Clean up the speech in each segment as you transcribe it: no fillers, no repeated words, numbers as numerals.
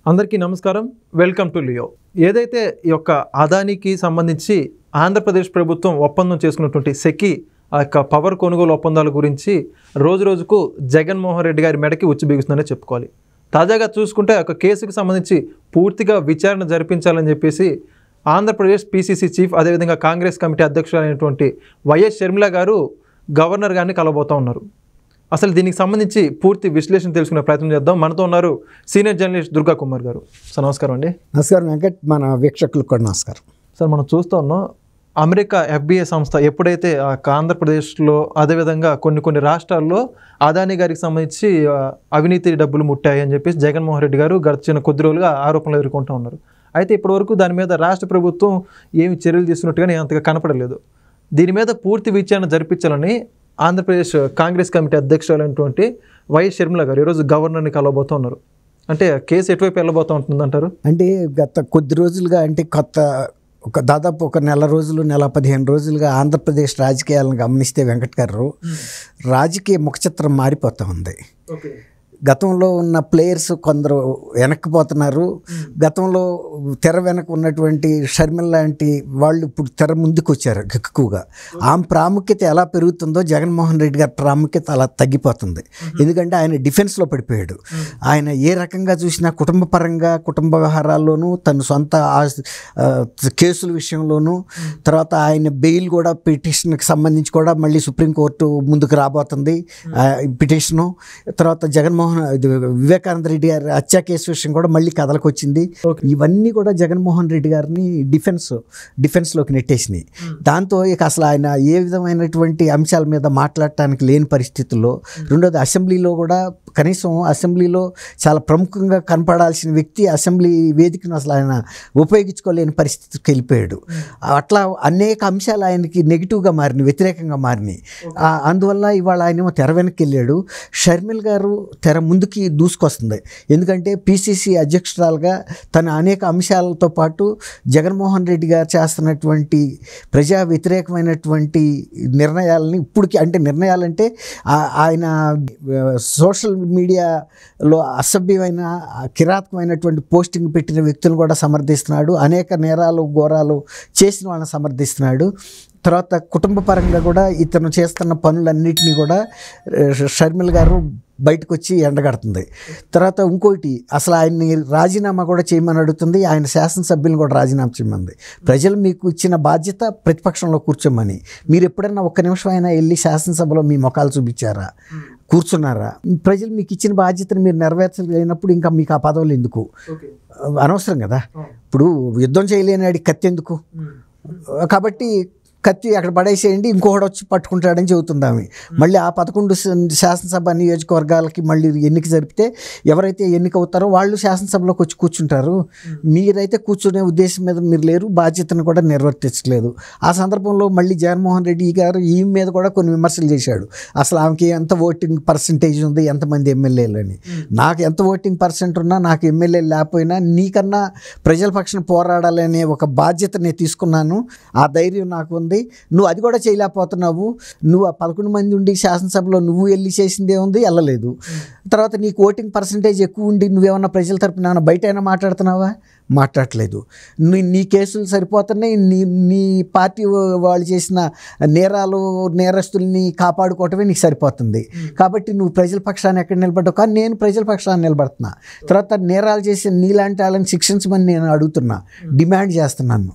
అందరికీ నమస్కారం. Welcome to Leo. ఏదైతే ఈ యొక్క అదానికి సంబంధించి ఆంధ్రప్రదేశ్ ప్రభుత్వం ఒప్పందం చేసుకున్నటువంటి సెకీ ఆ యొక్క పవర్ కొనుగోలు ఒప్పందాల గురించి రోజు రోజుకు జగన్మోహన్ రెడ్డి గారి మెడకి ఉచ్చు బిగుస్తుందనే చెప్పుకోవాలి. తాజాగా చూసుకుంటే ఒక కేసుకు సంబంధించి పూర్తిగా విచారణ జరిపించాలని చెప్పేసి ఆంధ్రప్రదేశ్ పీసీసీ చీఫ్, అదేవిధంగా కాంగ్రెస్ కమిటీ అధ్యక్షులైనటువంటి వైఎస్ షర్మిల గారు గవర్నర్ గారిని కలవబోతూ ఉన్నారు. అసలు దీనికి సంబంధించి పూర్తి విశ్లేషణ తెలుసుకునే ప్రయత్నం చేద్దాం. మనతో ఉన్నారు సీనియర్ జర్నలిస్ట్ దుర్గా కుమార్ గారు. సార్ నమస్కారం అండి. నమస్కారం వెంకట్, మన వీక్షకులకు కూడా నమస్కారం. సార్, మనం చూస్తూ ఉన్నాం అమెరికా ఎఫ్బిఐ సంస్థ ఎప్పుడైతే ఆంధ్రప్రదేశ్లో అదేవిధంగా కొన్ని రాష్ట్రాల్లో అదానీ గారికి సంబంధించి అవినీతి డబ్బులు ముట్టాయి అని చెప్పేసి జగన్మోహన్ రెడ్డి గారు గడిచిన కొద్ది రోజులుగా ఆరోపణలు ఎదుర్కొంటూ ఉన్నారు. అయితే ఇప్పటివరకు దాని మీద రాష్ట్ర ప్రభుత్వం ఏమి చర్యలు తీసుకున్నట్టుగా అంతగా కనపడలేదు. దీని మీద పూర్తి విచారణ జరిపించాలని ఆంధ్రప్రదేశ్ కాంగ్రెస్ కమిటీ అధ్యక్షులైనటువంటి వైఎస్ షర్మిల గారు ఈరోజు గవర్నర్ని కలవబోతూ ఉన్నారు. అంటే కేసు ఎటువైపు వెళ్ళబోతూ ఉంటుందంటారు? అంటే గత కొద్ది రోజులుగా, అంటే దాదాపు ఒక నెల రోజులు, నెల 15 రోజులుగా ఆంధ్రప్రదేశ్ రాజకీయాలను గమనిస్తే వెంకట్ గారు, రాజకీయ ముఖచిత్రం మారిపోతూ ఉంది. గతంలో ఉన్న ప్లేయర్స్ కొందరు వెనక్కిపోతున్నారు. గతంలో తెర వెనక ఉన్నటువంటి షర్మిల లాంటి వాళ్ళు ఇప్పుడు తెర ముందుకు వచ్చారు ఎక్కువగా. ఆమె ప్రాముఖ్యత ఎలా పెరుగుతుందో జగన్మోహన్ రెడ్డి గారి ప్రాముఖ్యత అలా తగ్గిపోతుంది. ఎందుకంటే ఆయన డిఫెన్స్లో పడిపోయాడు. ఆయన ఏ రకంగా చూసినా కుటుంబ పరంగా, కుటుంబ వ్యవహారాల్లోనూ, తన సొంత కేసుల విషయంలోనూ, తర్వాత ఆయన బెయిల్ కూడా పిటిషన్కి సంబంధించి కూడా మళ్ళీ సుప్రీంకోర్టు ముందుకు రాబోతుంది పిటిషను. తర్వాత వివేకానంద రెడ్డి గారి హత్య కేసు విషయం కూడా మళ్ళీ కథలకు వచ్చింది. ఇవన్నీ కూడా జగన్మోహన్ రెడ్డి గారిని డిఫెన్స్లోకి నెట్టేసినాయి. దాంతో ఇక అసలు ఆయన ఏ విధమైనటువంటి అంశాల మీద మాట్లాడటానికి లేని పరిస్థితుల్లో, రెండోది అసెంబ్లీలో కూడా కనీసం అసెంబ్లీలో చాలా ప్రముఖంగా కనపడాల్సిన వ్యక్తి అసెంబ్లీ వేదికను అసలు ఆయన ఉపయోగించుకోలేని పరిస్థితికి వెళ్ళిపోయాడు. అట్లా అనేక అంశాలు ఆయనకి నెగిటివ్గా మారినాయి, వ్యతిరేకంగా మారినాయి. అందువల్ల ఇవాళ ఆయన తెర వెనక్కి వెళ్ళాడు. షర్మిల గారు తెర ముందుకి దూసుకొస్తుంది. ఎందుకంటే పీసీసీ అధ్యక్షురాలుగా తన అనేక అంశాలతో పాటు జగన్మోహన్ రెడ్డి గారు చేస్తున్నటువంటి ప్రజా వ్యతిరేకమైనటువంటి నిర్ణయాలని ఇప్పటికి, అంటే నిర్ణయాలంటే ఆయన సోషల్ మీడియాలో అసభ్యమైన కిరాతకమైనటువంటి పోస్టింగ్ పెట్టిన వ్యక్తులను కూడా సమర్థిస్తున్నాడు. అనేక నేరాలు ఘోరాలు చేసిన వాళ్ళని సమర్థిస్తున్నాడు. తర్వాత కుటుంబ పరంగా కూడా ఇతను చేస్తున్న పనులన్నిటినీ కూడా షర్మిల గారు బయటకు వచ్చి ఎండగడుతుంది. తర్వాత ఇంకోటి, అసలు ఆయన్ని రాజీనామా కూడా చేయమని అడుగుతుంది. ఆయన శాసనసభ్యులను కూడా రాజీనామా చేయమంది. ప్రజలు మీకు ఇచ్చిన బాధ్యత ప్రతిపక్షంలో కూర్చోమని. మీరు ఎప్పుడైనా ఒక్క నిమిషం అయినా వెళ్ళి శాసనసభలో మీ ముఖాలు చూపించారా? కూర్చున్నారా? ప్రజలు మీకు ఇచ్చిన బాధ్యతను మీరు నెరవేర్చలేనప్పుడు ఇంకా మీకు ఆ పదవులు ఎందుకు? అనవసరం కదా. ఇప్పుడు యుద్ధం చేయలేని కత్తి ఎందుకు? కాబట్టి కత్తి అక్కడ పడేసేయండి, ఇంకొకటి వచ్చి పట్టుకుంటాడని చెబుతుంది ఆమె. మళ్ళీ ఆ 11 శాసనసభ నియోజకవర్గాలకి మళ్ళీ ఎన్నిక జరిపితే ఎవరైతే ఎన్నిక అవుతారో వాళ్ళు శాసనసభలోకి వచ్చి కూర్చుంటారు. మీరైతే కూర్చునే ఉద్దేశం మీద మీరు లేరు, బాధ్యతను కూడా నిర్వర్తించలేదు. ఆ సందర్భంలో మళ్ళీ జగన్మోహన్ రెడ్డి గారు ఈ మీద కూడా కొన్ని విమర్శలు చేశాడు. అసలు ఆమెకి ఎంత ఓటింగ్ పర్సంటేజ్ ఉంది, ఎంతమంది ఎమ్మెల్యేలు అని. నాకు ఎంత ఓటింగ్ పర్సెంట్ ఉన్నా, నాకు ఎమ్మెల్యేలు లేకపోయినా నీకన్నా ప్రజల పక్షాన పోరాడాలనే ఒక బాధ్యత నేను తీసుకున్నాను. ఆ ధైర్యం నాకు ఉంది. నువ్వు అది కూడా చేయలేకపోతున్నావు. నువ్వు ఆ 11 మంది ఉండి శాసనసభలో నువ్వు వెళ్ళి చేసిందే ఉంది, వెళ్ళలేదు. తర్వాత నీకు ఓటింగ్ పర్సంటేజ్ ఎక్కువ ఉండి నువ్వేమన్నా ప్రజల తరపున బయట అయినా మాట్లాడుతున్నావా? మాట్లాడలేదు. నీ కేసులు సరిపోతున్నాయి. నీ పార్టీ వాళ్ళు చేసిన నేరస్తుల్ని కాపాడుకోవటమే నీకు సరిపోతుంది. కాబట్టి నువ్వు ప్రజల పక్షాన్ని ఎక్కడ నిలబడ్డావు? కానీ నేను ప్రజల పక్షాన్ని నిలబడుతున్నా. తర్వాత నేరాలు చేసిన నీలాంటి వాళ్ళని శిక్షించమని నేను అడుగుతున్నా, డిమాండ్ చేస్తున్నాను.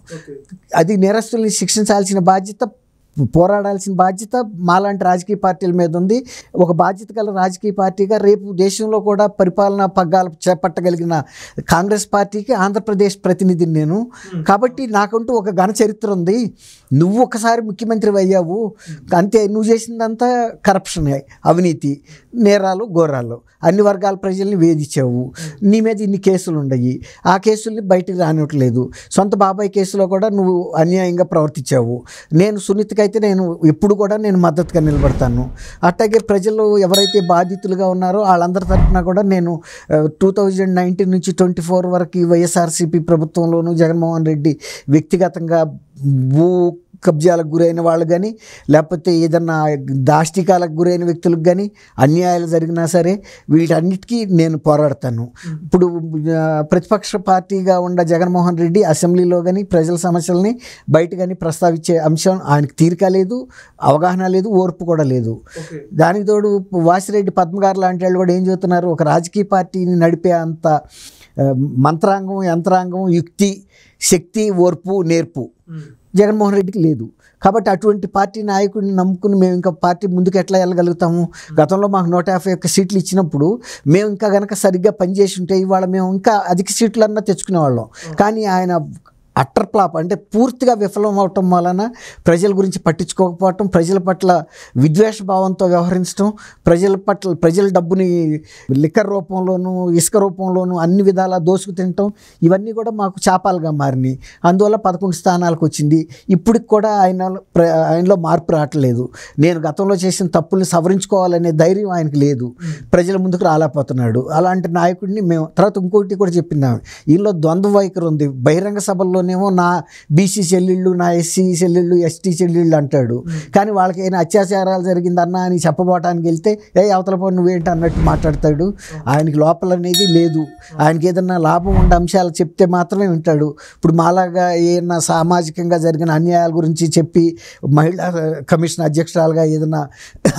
అది నేరస్తుల్ని శిక్షించాల్సిన బాధ్యత, పోరాడాల్సిన బాధ్యత మాలాంటి రాజకీయ పార్టీల మీద ఉంది. ఒక బాధ్యత గల రాజకీయ పార్టీగా రేపు దేశంలో కూడా పరిపాలనా పగ్గాలు చేపట్టగలిగిన కాంగ్రెస్ పార్టీకి ఆంధ్రప్రదేశ్ ప్రతినిధిని నేను. కాబట్టి నాకంటూ ఒక ఘన చరిత్ర ఉంది. నువ్వు ఒకసారి ముఖ్యమంత్రి అయ్యావు అంతే. నువ్వు చేసిందంతా కరప్షనే, అవినీతి, నేరాలు, ఘోరాలు, అన్ని వర్గాల ప్రజల్ని వేధించావు. నీ మీద ఇన్ని కేసులు ఉన్నాయి. ఆ కేసుల్ని బయటికి రానివ్వట్లేదు. సొంత బాబాయ్ కేసులో కూడా నువ్వు అన్యాయంగా ప్రవర్తించావు. నేను సునీతగా అయితే నేను ఎప్పుడు కూడా నేను మద్దతుగా నిలబడతాను. అట్లాగే ప్రజలు ఎవరైతే బాధితులుగా ఉన్నారో వాళ్ళందరి తరఫున కూడా నేను 2019 నుంచి 24 వరకు వైఎస్ఆర్సీపీ ప్రభుత్వంలోనూ జగన్మోహన్ రెడ్డి వ్యక్తిగతంగా భూ కబ్జాలకు గురైన వాళ్ళు కానీ, లేకపోతే ఏదన్నా దాష్టికాలకు గురైన వ్యక్తులకు కానీ అన్యాయాలు జరిగినా సరే వీటన్నిటికీ నేను పోరాడతాను. ఇప్పుడు ప్రతిపక్ష పార్టీగా ఉన్న జగన్మోహన్ రెడ్డి అసెంబ్లీలో కానీ ప్రజల సమస్యల్ని బయట కానీ ప్రస్తావించే అంశం ఆయనకు తీరిక లేదు, అవగాహన లేదు, ఓర్పు కూడా లేదు. దానికి తోడు వాసిరెడ్డి పద్మగారు లాంటి వాళ్ళు కూడా ఏం చెబుతున్నారు, ఒక రాజకీయ పార్టీని నడిపే అంత మంత్రాంగం, యంత్రాంగం, యుక్తి, శక్తి, ఓర్పు, నేర్పు జగన్మోహన్ రెడ్డికి లేదు. కాబట్టి అటువంటి పార్టీ నాయకుడిని నమ్ముకుని మేము ఇంకా పార్టీ ముందుకు ఎట్లా వెళ్ళగలుగుతాము? గతంలో మాకు 151 సీట్లు ఇచ్చినప్పుడు మేము ఇంకా కనుక సరిగ్గా పనిచేసి ఉంటే ఇవాళ మేము ఇంకా అధిక సీట్లన్నా తెచ్చుకునేవాళ్ళం. కానీ ఆయన అట్టర్ ఫ్లాప్ అంటే పూర్తిగా విఫలం అవటం వలన ప్రజల గురించి పట్టించుకోకపోవటం, ప్రజల పట్ల విద్వేష భావంతో వ్యవహరించడం, ప్రజల డబ్బుని లిక్కర్ రూపంలోనూ ఇసుక రూపంలోనూ అన్ని విధాలా దోసుకు తినటం, ఇవన్నీ కూడా మాకు శాపాలుగా మారినాయి. అందువల్ల 11 స్థానాలకు వచ్చింది. ఇప్పటికి కూడా ఆయనలో మార్పు రావట్లేదు. నేను గతంలో చేసిన తప్పుల్ని సవరించుకోవాలనే ధైర్యం ఆయనకు లేదు. ప్రజల ముందుకు రాలేకపోతున్నాడు. అలాంటి నాయకుడిని మేము తర్వాత ఇంకోటి కూడా చెప్పినాము, వీళ్ళలో ద్వంద్వ వైఖరి ఉంది. బహిరంగ సభల్లో ఏమో నా బీసీ చెల్లెళ్ళు, నా ఎస్సీ చెల్లెళ్ళు, ఎస్టీ చెల్లెళ్ళు అంటాడు. కానీ వాళ్ళకి ఏమైనా అత్యాచారాలు జరిగిందన్నా అని చెప్పబోటానికి వెళ్తే అవతల పని నువ్వేంటి అన్నట్టు మాట్లాడతాడు. ఆయనకి లోపల అనేది లేదు. ఆయనకి ఏదన్నా లాభం ఉండే అంశాలు చెప్తే మాత్రమే వింటాడు. ఇప్పుడు మాలాగా ఏదన్నా సామాజికంగా జరిగిన అన్యాయాల గురించి చెప్పి మహిళా కమిషన్ అధ్యక్షురాలుగా ఏదన్నా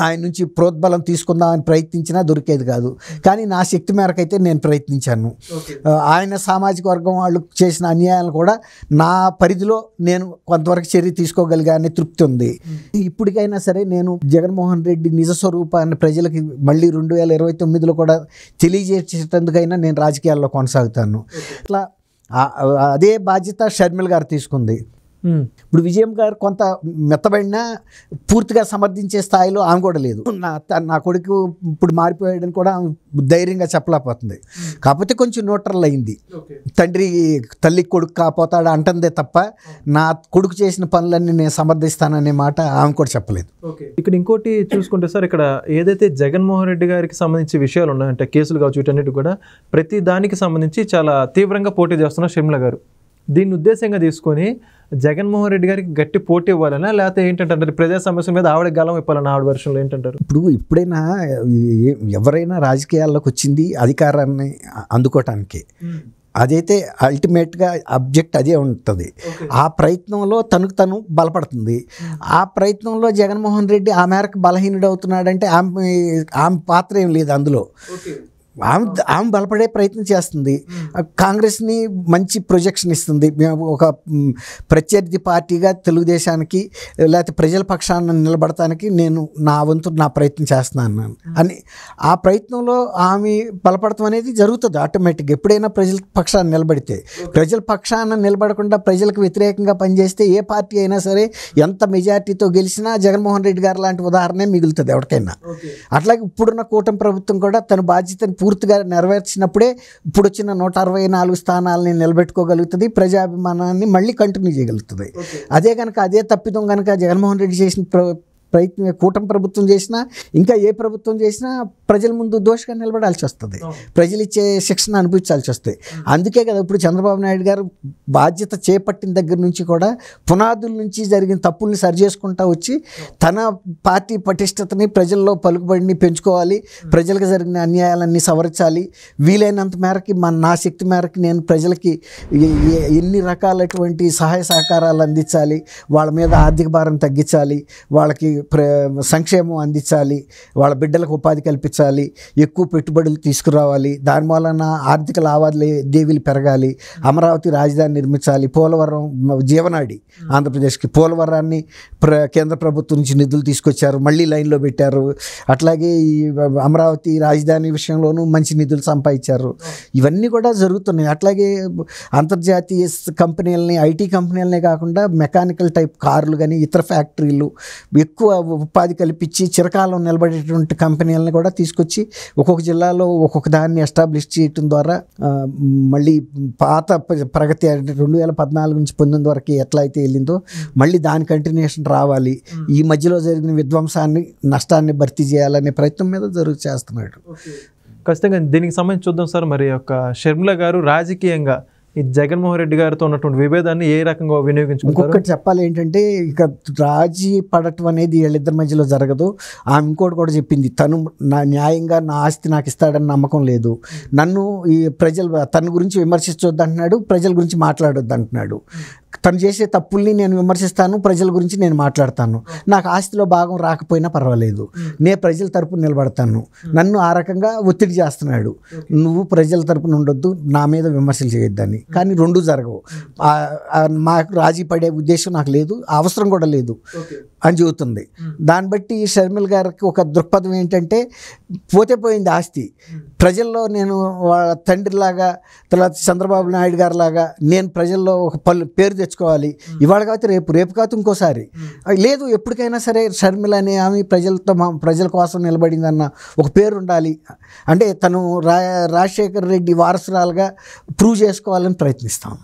ఆయన నుంచి ప్రోద్బలం తీసుకుందామని ప్రయత్నించినా దొరికేది కాదు. కానీ నా శక్తి మేరకు అయితే నేను ప్రయత్నించాను. ఆయన సామాజిక వర్గం వాళ్ళు చేసిన అన్యాయాలు కూడా నా పరిధిలో నేను కొంతవరకు చర్య తీసుకోగలిగానే తృప్తి ఉంది. ఇప్పటికైనా సరే నేను జగన్మోహన్ రెడ్డి నిజ స్వరూపాన్ని ప్రజలకి మళ్ళీ 2029లో కూడా తెలియజేసేటందుకైనా నేను రాజకీయాల్లో కొనసాగుతాను. అట్లా అదే బాధ్యత షర్మిల గారు తీసుకుంది. ఇప్పుడు విజయం గారు కొంత మెత్తబడినా పూర్తిగా సమర్థించే స్థాయిలో ఆమె కూడా లేదు. నా కొడుకు ఇప్పుడు మారిపోయాడని కూడా ధైర్యంగా చెప్పలేకపోతుంది. కాకపోతే కొంచెం న్యూట్రల్ అయింది. తల్లి కొడుకు కాపోతాడు అంటుందే తప్ప నా కొడుకు చేసిన పనులన్నీ నేను సమర్థిస్తాననే మాట ఆమె కూడా చెప్పలేదు. ఇక్కడ ఇంకోటి చూసుకుంటే సార్, ఇక్కడ ఏదైతే జగన్మోహన్ రెడ్డి గారికి సంబంధించి విషయాలు ఉన్నాయంటే కేసులు కావచ్చు, వీటన్నిటి కూడా ప్రతి దానికి సంబంధించి చాలా తీవ్రంగా పోటీ చేస్తున్నారు షర్మిల గారు. దీన్ని ఉద్దేశంగా తీసుకొని జగన్మోహన్ రెడ్డి గారికి గట్టి పోటీ ఇవ్వాలన్నా, లేకపోతే ఏంటంటారు ప్రజా సమస్యల మీద ఆవిడ గలం ఇవ్వాలన్నా, ఆవిడ వర్షంలో ఏంటంటారు? ఇప్పుడైనా ఎవరైనా రాజకీయాల్లోకి వచ్చింది అధికారాన్ని అందుకోవటానికి. అదైతే అల్టిమేట్గా అబ్జెక్ట్ అదే ఉంటుంది. ఆ ప్రయత్నంలో తను బలపడుతుంది. ఆ ప్రయత్నంలో జగన్మోహన్ రెడ్డి ఆ మేరకు బలహీనుడు అవుతున్నాడంటే ఆమె పాత్ర ఏం లేదు అందులో. ఆమె బలపడే ప్రయత్నం చేస్తుంది. కాంగ్రెస్ని మంచి ప్రొజెక్షన్ ఇస్తుంది. ఒక ప్రత్యర్థి పార్టీగా తెలుగుదేశానికి లేకపోతే ప్రజల పక్షాన నిలబడటానికి నేను నా వంతు నా ప్రయత్నం చేస్తున్నాను అని ఆ ప్రయత్నంలో ఆమె బలపడటం అనేది జరుగుతుంది ఆటోమేటిక్గా. ఎప్పుడైనా ప్రజల పక్షాన నిలబడితే, ప్రజల పక్షాన నిలబడకుండా ప్రజలకు వ్యతిరేకంగా పనిచేస్తే ఏ పార్టీ అయినా సరే ఎంత మెజార్టీతో గెలిచినా జగన్మోహన్ రెడ్డి గారు లాంటి ఉదాహరణే మిగులుతుంది ఎవరికైనా. అట్లాగే ఇప్పుడున్న కూటమి ప్రభుత్వం కూడా తన బాధ్యతను పూర్తిగా నెరవేర్చినప్పుడే ఇప్పుడు వచ్చిన 164 స్థానాలని నిలబెట్టుకోగలుగుతుంది, ప్రజాభిమానాన్ని మళ్ళీ కంటిన్యూ చేయగలుగుతుంది. అదే కనుక అదే తప్పిదం కనుక జగన్మోహన్ రెడ్డి చేసిన ప్రయత్నం కూటమి ప్రభుత్వం చేసినా, ఇంకా ఏ ప్రభుత్వం చేసినా ప్రజల ముందు దోషంగా నిలబడాల్సి వస్తుంది, ప్రజలు ఇచ్చే శిక్షణ అనుభవించాల్సి వస్తుంది. అందుకే కదా ఇప్పుడు చంద్రబాబు నాయుడు గారు బాధ్యత చేపట్టిన దగ్గర నుంచి కూడా పునాదుల నుంచి జరిగిన తప్పుల్ని సరిచేసుకుంటూ వచ్చి తన పార్టీ పటిష్టతని, ప్రజల్లో పలుకుబడిని పెంచుకోవాలి, ప్రజలకు జరిగిన అన్యాయాలన్నీ సవరించాలి, వీలైనంత మేరకి నా శక్తి మేరకి నేను ప్రజలకి ఎన్ని రకాలటువంటి సహాయ సహకారాలు అందించాలి, వాళ్ళ మీద ఆర్థిక భారం తగ్గించాలి, వాళ్ళకి సంక్షేమం అందించాలి, వాళ్ళ బిడ్డలకు ఉపాధి కల్పించాలి, ఎక్కువ పెట్టుబడులు తీసుకురావాలి, దాని వలన ఆర్థిక లావాదేవీలు పెరగాలి, అమరావతి రాజధాని నిర్మించాలి, పోలవరం జీవనాడి ఆంధ్రప్రదేశ్కి, పోలవరాన్ని కేంద్ర ప్రభుత్వం నుంచి నిధులు తీసుకొచ్చారు, మళ్ళీ లైన్లో పెట్టారు. అట్లాగే ఈ అమరావతి రాజధాని విషయంలోనూ మంచి నిధులు సంపాదించారు. ఇవన్నీ కూడా జరుగుతున్నాయి. అట్లాగే అంతర్జాతీయ కంపెనీలని, ఐటీ కంపెనీలనే కాకుండా మెకానికల్ టైప్ కార్లు కానీ ఇతర ఫ్యాక్టరీలు ఎక్కువ ఉపాధి కల్పించి చిరకాలం నిలబడేటువంటి కంపెనీలను కూడా తీసుకొచ్చి ఒక్కొక్క జిల్లాలో ఒక్కొక్క దాన్ని ఎస్టాబ్లిష్ చేయటం ద్వారా మళ్ళీ పాత ప్రగతి 2014 నుంచి 19 వరకు ఎట్లా అయితే వెళ్ళిందో మళ్ళీ దాని కంటిన్యూషన్ రావాలి, ఈ మధ్యలో జరిగిన విధ్వంసాన్ని నష్టాన్ని భర్తీ చేయాలనే ప్రయత్నం మీద చేస్తున్నాడు. ఖచ్చితంగా దీనికి సంబంధించి చూద్దాం సార్. మరి యొక్క షర్మిల గారు రాజకీయంగా ఈ జగన్మోహన్ రెడ్డి గారితో ఉన్నటువంటి విభేదాన్ని ఏ రకంగా వినియోగించుకుంటారు? ఇంకొకటి చెప్పాలి ఏంటంటే, ఇక రాజీ పడటం అనేది వీళ్ళిద్దరి మధ్యలో జరగదు. ఆమె ఇంకోటి కూడా చెప్పింది, తను నా న్యాయంగా నా ఆస్తి నాకు ఇస్తాడని నమ్మకం లేదు, నన్ను ఈ ప్రజలు తన గురించి విమర్శించొద్దు అంటున్నాడు, ప్రజల గురించి మాట్లాడొద్దు అంటున్నాడు. తను చేసే తప్పుల్ని నేను విమర్శిస్తాను, ప్రజల గురించి నేను మాట్లాడతాను, నాకు ఆస్తిలో భాగం రాకపోయినా పర్వాలేదు, నేను ప్రజల తరపున నిలబడతాను, నన్ను ఆ రకంగా ఒత్తిడి చేస్తున్నాడు, నువ్వు ప్రజల తరపున ఉండొద్దు, నా మీద విమర్శలు చేయొద్దని. కానీ రెండు జరగవు. మాకు రాజీ పడే ఉద్దేశం నాకు లేదు, అవసరం కూడా లేదు అని చెబుతుంది. దాన్ని బట్టి షర్మిల గారికి ఒక దృక్పథం ఏంటంటే, పోతే పోయింది ఆస్తి, ప్రజల్లో నేను వాళ్ళ తండ్రిలాగా, తర్వాత చంద్రబాబు నాయుడు గారి లాగా నేను ప్రజల్లో ఒక పేరు తెచ్చుకోవాలి, ఇవాళ కాకపోతే రేపు, రేపు కాకపోతే ఇంకోసారి లేదు, ఎప్పటికైనా సరే షర్మిల అనే ఆమె ప్రజల కోసం నిలబడిందన్న ఒక పేరు ఉండాలి అంటే, తను రాజశేఖర రెడ్డి వారసురాలుగా ప్రూవ్ చేసుకోవాలని ప్రయత్నిస్తాం.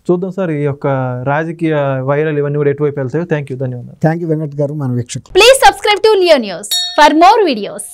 చూద్దాం సార్, ఈ యొక్క రాజకీయ వైరల్ ఇవన్నీ కూడా ఎటువైపు వెళ్తాయో. థ్యాంక్ యూ, ధన్యవాదాలు. థ్యాంక్ యూ వెంకట్ గారు, మన వీక్షకులు. Please subscribe to Leo news for more videos.